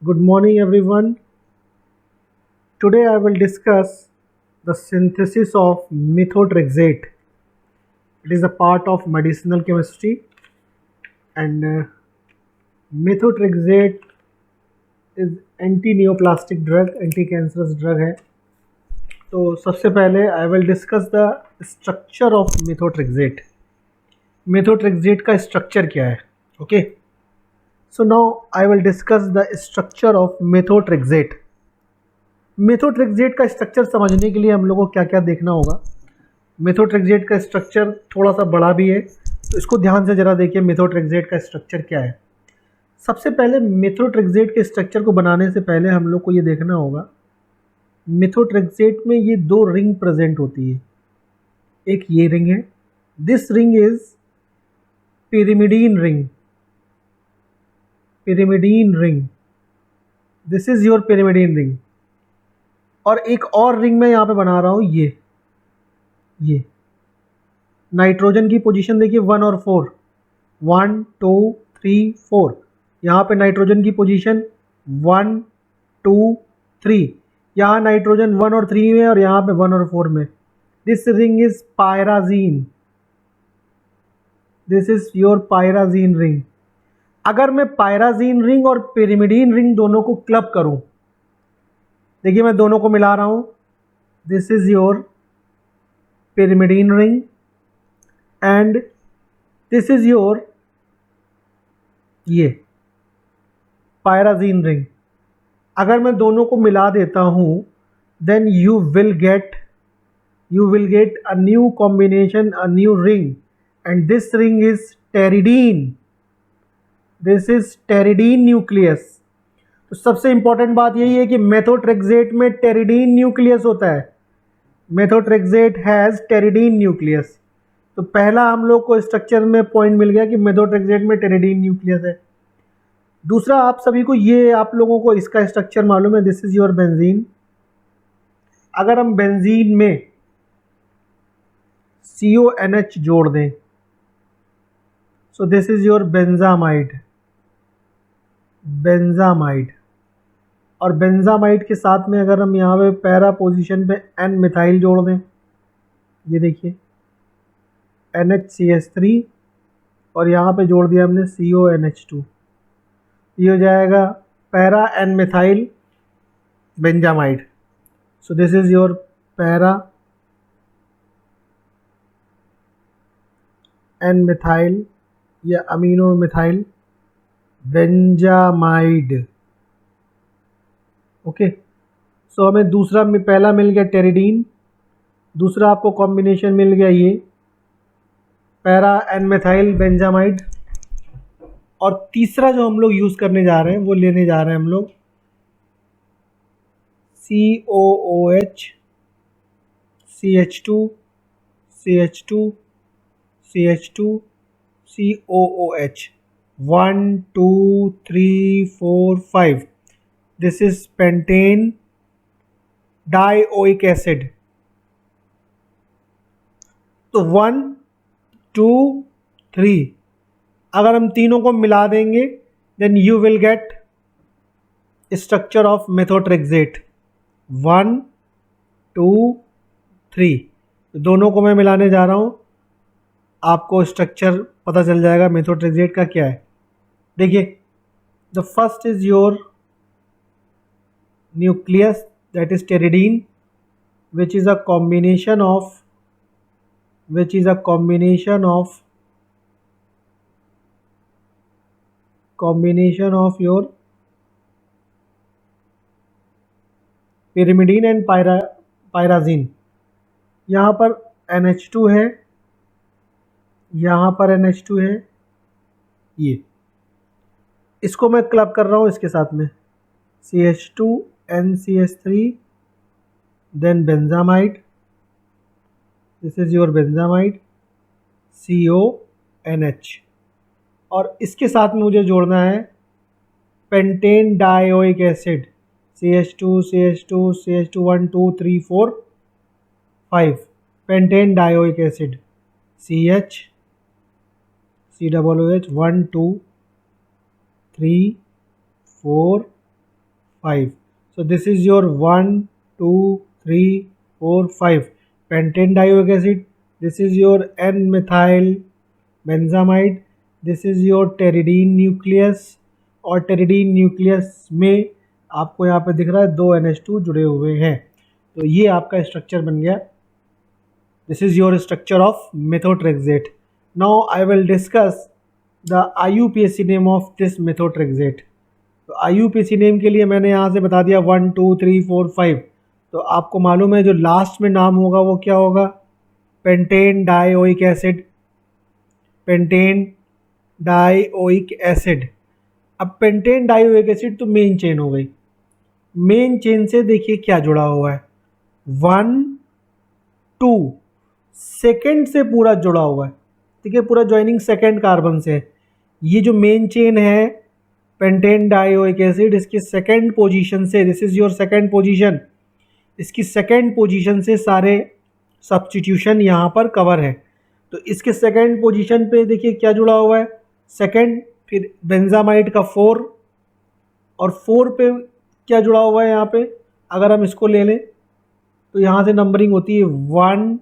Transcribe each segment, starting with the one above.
Good morning, everyone. Today I will discuss the synthesis of methotrexate. It is a part of medicinal chemistry, and methotrexate is anti-neoplastic drug, anti-cancerous drug है. तो सबसे पहले I will discuss the structure of methotrexate. Methotrexate का structure क्या है? Okay. So now I will discuss the structure of methotrexate. Methotrexate का structure समझने के लिए हम लोगों को क्या क्या देखना होगा. मेथोट्रेक्सेट का स्ट्रक्चर थोड़ा सा बड़ा भी है, तो इसको ध्यान से ज़रा देखिए. मेथोट्रेक्सेट का स्ट्रक्चर क्या है. सबसे पहले मेथोट्रेक्सेट के स्ट्रक्चर को बनाने से पहले हम लोग को ये देखना होगा, मेथोट्रेक्सेट में ये दो रिंग प्रेजेंट होती है. एक ये रिंग है, this ring is pyrimidine ring. Pyrimidine ring, this is your pyrimidine ring. और एक और रिंग मैं यहाँ पे बना रहा हूँ, ये नाइट्रोजन की पोजीशन देखिए 1 और 4, 1 2 3 4. यहाँ पे नाइट्रोजन की पोजीशन 1 2 3. यहाँ नाइट्रोजन 1 और 3 में और यहाँ पे 1 और 4 में. This ring is पायराजीन. This is your पायराजीन ring. अगर मैं पायराजीन रिंग और पिरिमिडीन रिंग दोनों को क्लब करूं, देखिए मैं दोनों को मिला रहा हूं. This is your pyrimidine ring and this is your ये पायराजीन रिंग. अगर मैं दोनों को मिला देता हूं, then you will get a new combination, a new ring, and this ring is pteridine. This is pteridine nucleus. तो सबसे इंपॉर्टेंट बात यही है कि मेथोट्रेक्सेट में टेरिडीन न्यूक्लियस होता है. Methotrexate has pteridine nucleus. तो पहला हम लोग को स्ट्रक्चर में पॉइंट मिल गया कि मेथोट्रेक्सेट में टेरिडीन न्यूक्लियस है. दूसरा, आप सभी को ये, आप लोगों को इसका स्ट्रक्चर मालूम है. This is your benzene. अगर हम बेंजीन में CONH जोड़ दें, सो दिस इज योर बेंजामाइड. और बेंजामाइड के साथ में अगर हम यहाँ पे पैरा पोजीशन पे N मिथाइल जोड़ दें, ये देखिए NHCH3, और यहाँ पे जोड़ दिया हमने CONH2, ये हो जाएगा para N methyl benzamide. So this is your para N methyl या अमीनो मिथाइल बेंजामाइड. ओके. सो हमें दूसरा में पहला मिल गया टेरिडीन, दूसरा आपको कॉम्बिनेशन मिल गया ये पैरा एन मेथाइल बेंजामाइड, और तीसरा जो हम लोग यूज़ करने जा रहे हैं वो लेने जा रहे हैं हम लोग COOH CH2 CH2 CH2 COOH 1 2 3 4 5. This is pentane dioic acid. तो 1 2 3, अगर हम तीनों को मिला देंगे, then you will get structure of methotrexate. 1 2 3, दोनों को मैं मिलाने जा रहा हूँ, आपको स्ट्रक्चर पता चल जाएगा मेथोट्रेक्सेट का क्या है. देखिए, the first is your nucleus, that is pteridine, which is a combination of your pyrimidine and pyrazine. यहाँ पर NH2 है, यहाँ पर NH2 है, ये इसको मैं क्लब कर रहा हूँ इसके साथ में CH2 NCH3, then benzamide. This is your benzamide CONH, और इसके साथ में मुझे जोड़ना है pentane dioic acid CH2 CH2 CH2 1 2 3 4 5. Pentane dioic acid CH COOH 1 2 3 4 5. So this is your 1 2 3 4 5 pentane dioic acid. This is your n methyl benzamide. This is your pteridine nucleus, और pteridine nucleus में आपको यहाँ पे दिख रहा है 2 NH2 जुड़े हुए हैं। तो ये आपका स्ट्रक्चर बन गया। This is your structure of methotrexate. Now I will discuss the IUPAC name of this methotrexate. तो IUPAC नेम के लिए मैंने यहाँ से बता दिया 1 2 3 4 5। तो आपको मालूम है जो लास्ट में नाम होगा वो क्या होगा? Pentane dioic acid, pentane dioic acid. अब पेंटेन डाइओइक एसिड तो मेन चेन हो गई। मेन चेन से देखिए क्या जुड़ा हुआ है, 1 2 सेकेंड से पूरा जुड़ा हुआ है। ठीक है, पूरा ज्वाइनिंग सेकेंड कार्बन से है। ये जो मेन चेन है पेंटेन डाइओइक एसिड, इसकी सेकेंड पोजीशन से, this is your second position, इसकी सेकेंड पोजीशन से सारे सब्स्टिट्यूशन यहाँ पर कवर है। तो इसके सेकेंड पोजीशन पे देखिए क्या जुड़ा हुआ है, सेकेंड, फिर बेंजामाइड का 4, और 4 पे क्या जुड़ा हुआ है यहाँ पे, अगर हम इसको ले लें तो यहाँ से नंबरिंग होती है 1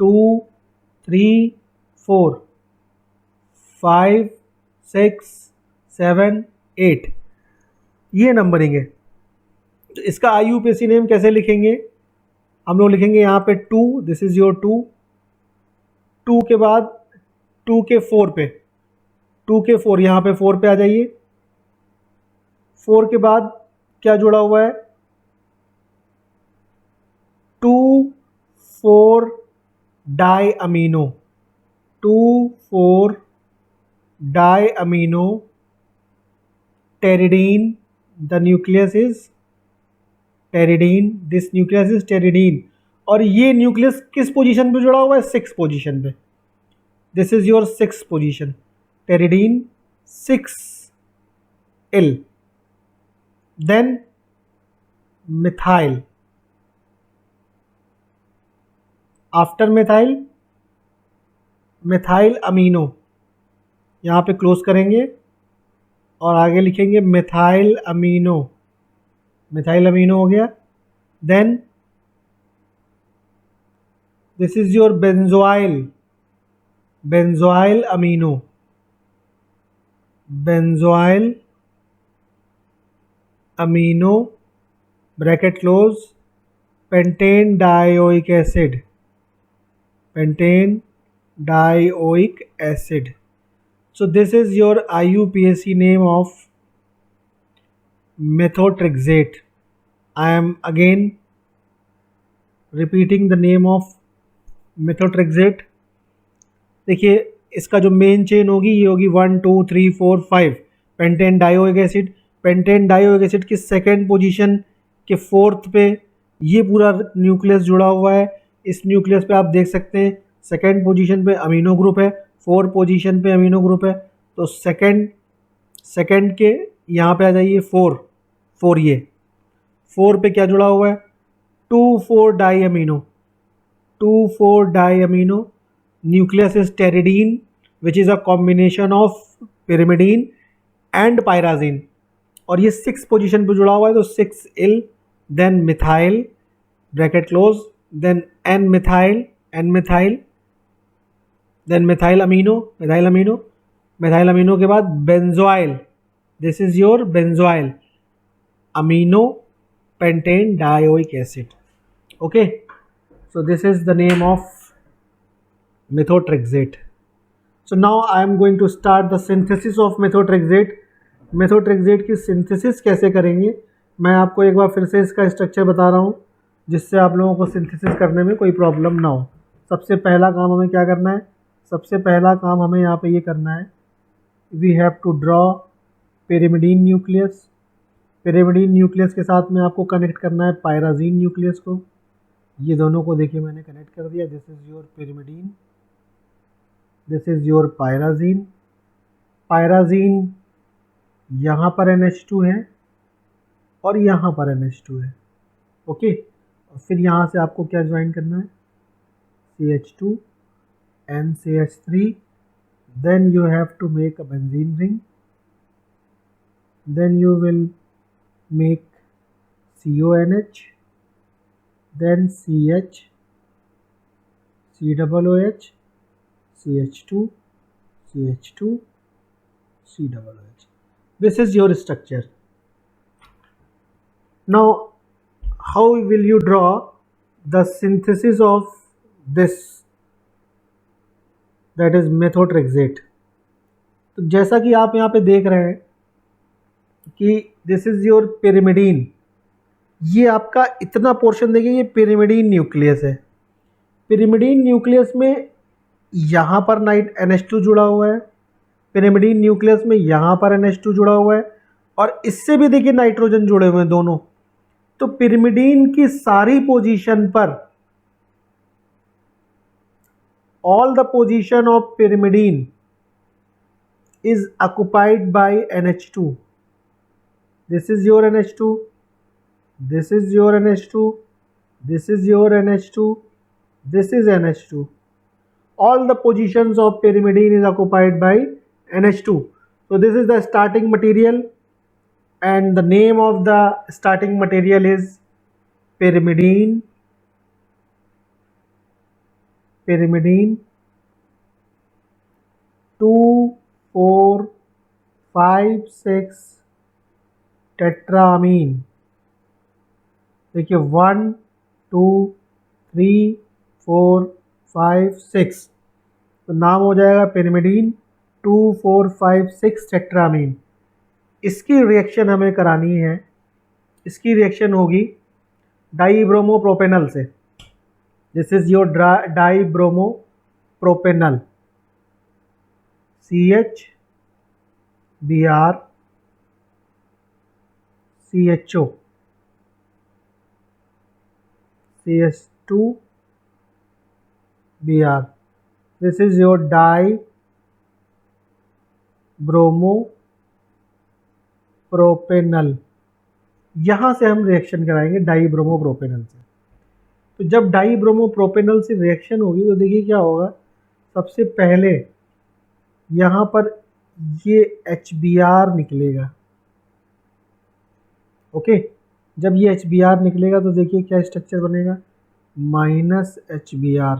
2 3 4 5 6 7 8, ये नंबरिंग है। तो इसका IUPAC नेम कैसे लिखेंगे? हम लोग लिखेंगे यहाँ पे 2, दिस इज योर 2, 2 के बाद 2 के 4 पे, 2 के 4 यहाँ पे 4 पे आ जाइए। 4 के बाद क्या जुड़ा हुआ है, 2 4 di amino, 2 4 di amino pteridine, the nucleus is pteridine, this nucleus is pteridine. और ये न्यूक्लियस किस पोजीशन पे जुड़ा हुआ है? 6 पोजीशन पे। This is your 6 position, pteridine 6L। Then methyl, after methyl methyl amino, यहाँ पे क्लोज करेंगे और आगे लिखेंगे मिथाइल अमीनो, मिथाइल अमीनो हो गया। Then this is your benzoyl, benzoyl amino, benzoyl amino bracket close, pentane dioic acid, pentane dioic acid. So this is your IUPAC name of methotrexate. I am again repeating the name of methotrexate. देखिए इसका जो main chain होगी ये होगी 1 2 3 4 5 pentane dioic acid. Pentane dioic acid की second position के 4th पे ये पूरा न्यूक्लियस जुड़ा हुआ है। इस न्यूक्लियस पे आप देख सकते हैं सेकेंड पोजीशन पे अमीनो ग्रुप है, 4 पोजीशन पे अमीनो ग्रुप है। तो सेकेंड के यहाँ पे आ जाइए 4, ये 4 पे क्या जुड़ा हुआ है, 2 4 di amino, 2 4 di amino, nucleus is pteridine which is a combination of pyrimidine and pyrazine. और ये 6 पोजीशन पे जुड़ा हुआ है, तो 6L, then methyl bracket close, then N methyl, then methyl amino, methyl amino के बाद benzoyl, this is your benzoyl amino pentane dioic acid. Okay, so this is the name of methotrexate. So now I am going to start the synthesis of methotrexate. methotrexate की synthesis कैसे करेंगे मैं आपको एक बार फिर से इसका स्ट्रक्चर बता रहा हूँ, जिससे आप लोगों को सिंथेसिस करने में कोई प्रॉब्लम ना हो। सबसे पहला काम हमें क्या करना है, सबसे पहला काम हमें यहाँ पे ये करना है, we have to draw pyrimidine nucleus. Pyrimidine nucleus के साथ में आपको कनेक्ट करना है पायराजीन न्यूक्लियस को। ये दोनों को देखिए मैंने कनेक्ट कर दिया, this is your pyrimidine, this is your पायराजीन। पायराजीन यहाँ पर NH2 है और यहाँ पर NH2 है। ओके, और फिर यहाँ से आपको क्या ज्वाइन करना है, CH2 NCH3, then you have to make a benzene ring, then you will make CONH, then CH, COOH, CH2, CH2, COOH. This is your structure. Now, how will you draw the synthesis of this, that is methotrexate? तो जैसा कि आप यहाँ पे देख रहे हैं कि दिस इज योर पिरिमिडीन, ये आपका इतना पोर्शन देखिए, ये पिरिमिडीन न्यूक्लियस है। पिरिमिडीन न्यूक्लियस में यहाँ पर NH2 जुड़ा हुआ है, पिरिमिडीन न्यूक्लियस में यहाँ पर NH2 जुड़ा हुआ है, और इससे भी देखिए नाइट्रोजन जुड़े हुए हैं दोनों। तो पिरिमिडीन की सारी पोजीशन पर, all the position of pyrimidine is occupied by NH2. This is your NH2, this is your NH2, this is your NH2, this is NH2. All the positions of pyrimidine is occupied by NH2. So this is the starting material, and the name of the starting material is pyrimidine. Pyrimidine 2, 4, 5, 6 tetrammine. देखिए 1, 2, 3, 4, 5, 6, तो नाम हो जाएगा pyrimidine 2, 4, 5, 6 tetrammine. इसकी reaction हमें करानी है, इसकी रिएक्शन होगी डाईब्रोमोप्रोपेनल से। This is your dibromopropanal, CH, Br, CHO, CH2, Br. This is your dibromopropanal. यहाँ से हम रिएक्शन कराएंगे डाईब्रोमोप्रोपेनल से। तो जब डाईब्रोमोप्रोपेनल से रिएक्शन होगी तो देखिए क्या होगा। सबसे पहले यहाँ पर ये HBr निकलेगा, ओके। जब ये HBr निकलेगा तो देखिए क्या स्ट्रक्चर बनेगा, -HBr।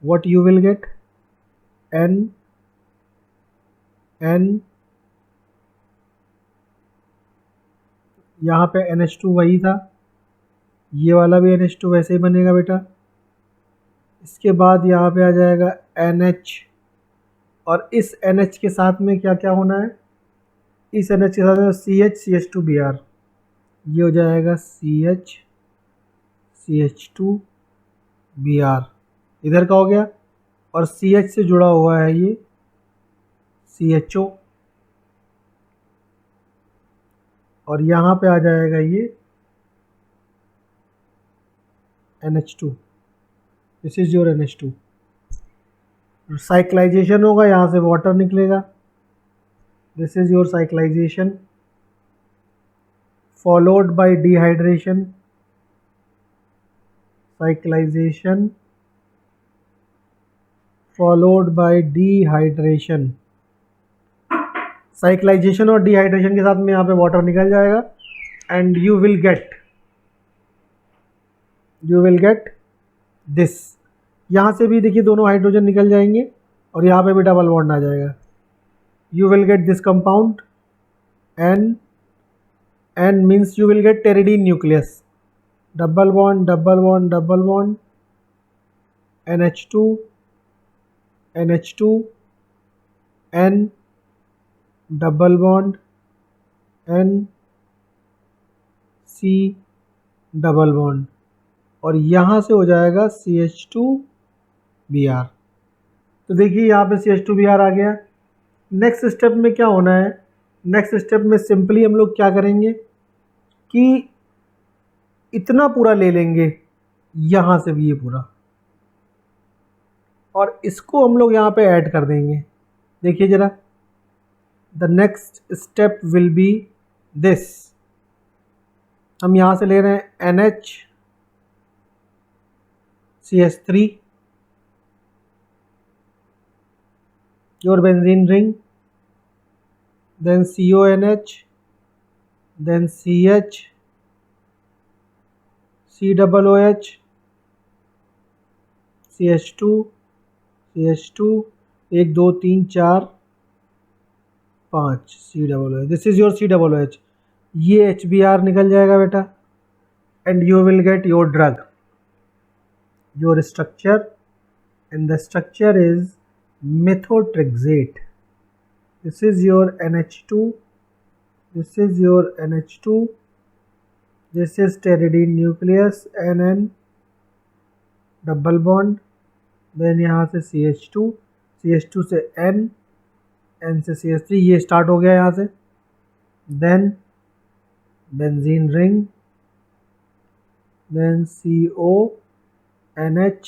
What you will gate, N, यहाँ पे NH2 वही था, ये वाला भी NH2 वैसे ही बनेगा बेटा। इसके बाद यहाँ पे आ जाएगा NH, और इस NH के साथ में क्या क्या होना है, इस NH के साथ में CH, CH2Br, ये हो जाएगा CH, CH2Br, इधर का हो गया। और CH से जुड़ा हुआ है ये CHO, और यहाँ पे आ जाएगा ये NH2। This is your NH2। Cyclisation होगा, यहाँ से वाटर निकलेगा। This is your cyclisation, followed by dehydration. Cyclisation followed by dehydration. Cyclisation और डिहाइड्रेशन के साथ में यहाँ पे वाटर निकल जाएगा, and you will get this. यहाँ से भी देखिए दोनों हाइड्रोजन निकल जाएंगे, और यहाँ पे भी डबल बॉन्ड आ जाएगा। You will get this compound N means you will get pteridine nucleus, double bond double bond double bond, NH2 N, double bond N, C, double bond, और यहाँ से हो जाएगा CH2Br। तो देखिए यहाँ पे CH2Br आ गया। नेक्स्ट स्टेप में क्या होना है, नेक्स्ट स्टेप में सिंपली हम लोग क्या करेंगे कि इतना पूरा ले लेंगे, यहाँ से भी ये पूरा, और इसको हम लोग यहाँ पे ऐड कर देंगे। देखिए ज़रा, the next step will be this. हम यहाँ से ले रहे हैं NH, CH3, your benzene ring, then CONH, then CH, COOH, CH2, CH2, 1 2 3 4 5 COOH. This is your COOH. ये HBr निकल जाएगा बेटा, and you will get your drug, your structure, and the structure is methotrexate. This is your NH2, this is your NH2, this is pteridine nucleus, NN double bond, then यहाँ से CH2, CH2 से N, N से CH3, ये start हो गया यहाँ से, then benzene ring, then CO, NH,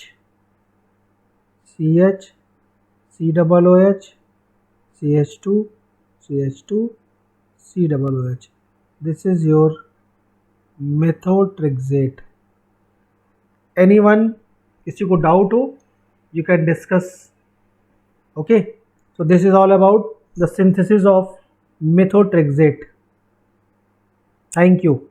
CH, COOH, CH2, CH2, COOH. This is your methotrexate. Anyone, किसी को डाउट हो, you can discuss. Okay, so this is all about the synthesis of methotrexate. Thank you.